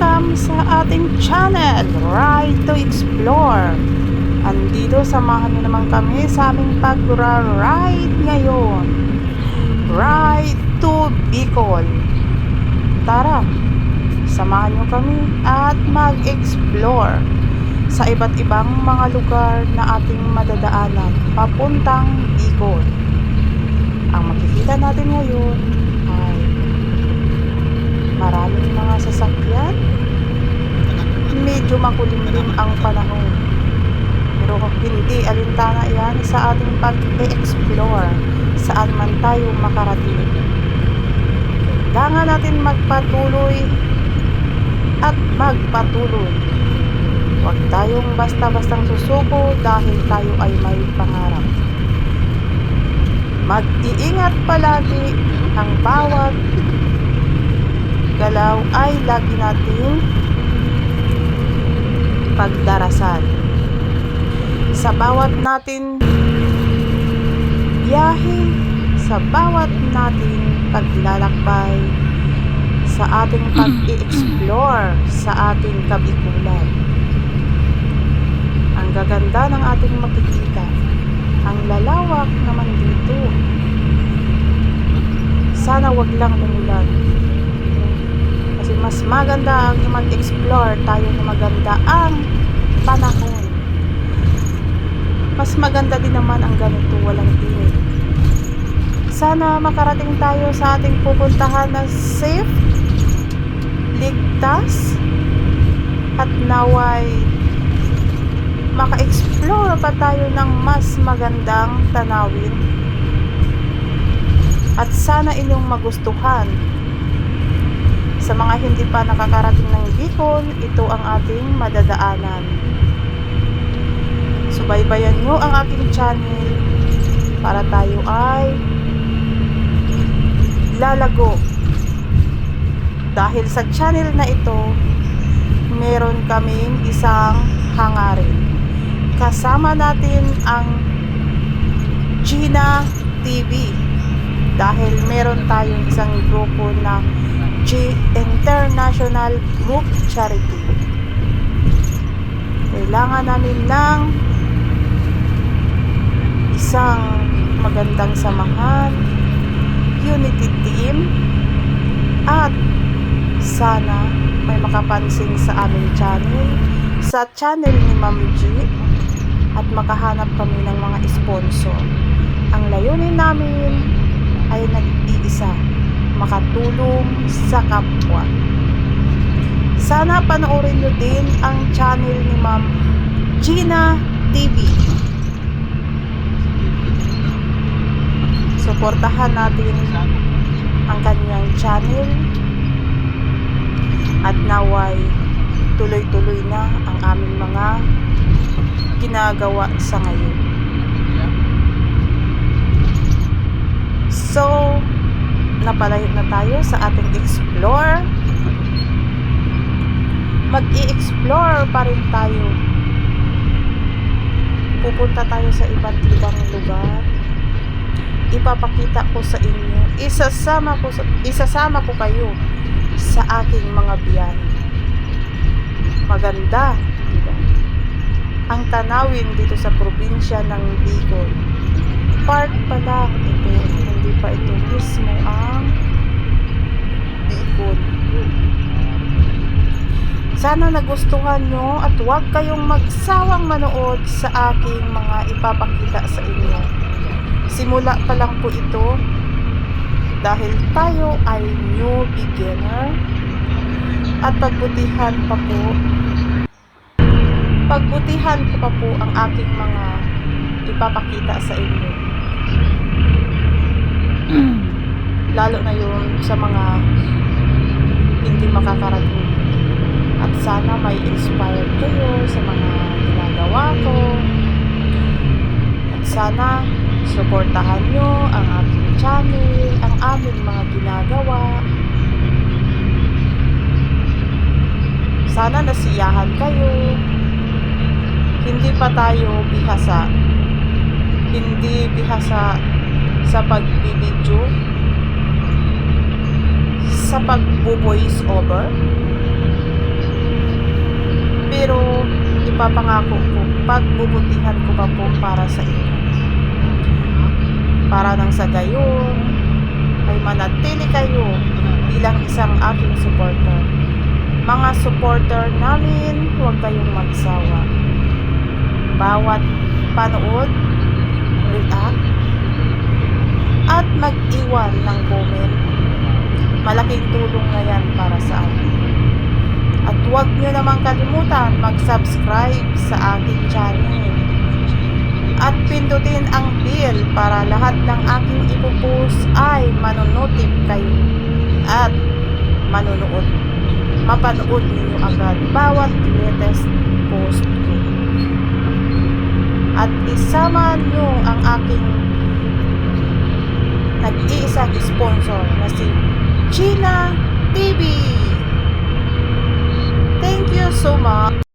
Welcome sa ating channel, Ride to Explore. Andito, samahan niyo naman kami sa aming pag-ride ngayon. Ride to Bicol. Tara, samahan niyo kami at mag-explore sa iba't ibang mga lugar na ating madadaanan papuntang Bicol. Ang makikita natin ngayon ay maraming mga sasakyan. Medyo makulimlim ang panahon, pero hindi alintana yan sa ating pag-explore saan man tayo makarating. Kailangan natin magpatuloy at magpatuloy. Huwag tayong basta-bastang susuko dahil tayo ay may pangarap. Mag-iingat palagi. Ang bawat galaw ay lagi nating pagdarasal. Sa bawat natin biyahe, sa bawat nating paglalakbay, sa ating pag-i-explore sa ating kabikulan. Ang gaganda ng ating makikita, ang lalawak naman dito. Sana wag lang umulan, kasi mas maganda ang mag-explore tayo na maganda ang panahon. Mas maganda din naman ang ganito, walang init. Sana makarating tayo sa ating pupuntahan na safe, ligtas, at naway maka-explore pa tayo ng mas magandang tanawin. At sana inyong magustuhan. Sa mga hindi pa nakakarating ng Bicol, ito ang ating madadaanan. Subaybayan nyo ang aking channel para tayo ay lalago. Dahil sa channel na ito, meron kaming isang hangarin. Kasama natin ang Gina TV. Dahil meron tayong isang grupo na G International Group Charity. Kailangan namin ng isang magandang samahan, unity team, at sana may makapansin sa aming channel, sa channel ni Ma'am G, at makahanap kami ng mga sponsor. Ang layunin namin ay nag-iisa, makatulong sa kapwa. Sana panoorin nyo din ang channel ni Ma'am Gina TV. Suportahan natin ang kanyang channel at naway tuloy-tuloy na ang aming mga ginagawa sa ngayon. So, napalayo na tayo sa ating explore. Mag-i-explore pa rin tayo. Pupunta tayo sa iba't ibang lugar. Ipapakita ko sa inyo. Isasama ko kayo sa aking mga biyahe. Maganda, diba? Ang tanawin dito sa probinsya ng Bicol. Part pa lang ito, hindi pa ito mismo ang Bicol. Sana nagustuhan nyo at huwag kayong magsawang manood sa aking mga ipapakita sa inyo. Simula pa lang po ito dahil tayo ay new beginner, at pagbutihan ko pa po ang aking mga ipapakita sa inyo. Lalo na yun sa mga hindi makakarating. At sana may inspired kayo sa mga ginagawa ko. At sana suportahan nyo ang aking channel, ang aming mga ginagawa. Sana nasiyahan kayo. Hindi pa tayo bihasa. Hindi bihasa sa pagbibidyo, sa pagbo-voice over. Pero ipapangako ko, pagbubutihan ko pa po para sa inyo. Para nang sa gayon, ay manatili kayo bilang isang aking supporter. Mga supporter namin, huwag kayong magsawa. Bawat panood, react, at mag-iwan ng comment, malaking tulong na yan para sa akin. At huwag nyo namang kalimutan mag-subscribe sa aking channel. At pindutin ang bell para lahat ng aking ipopost ay manonotif kayo. At mapanood ninyo agad bawat latest post ko. At isama nyo ang aking nag-iisang sponsor na si Gina TV. Thank you so much.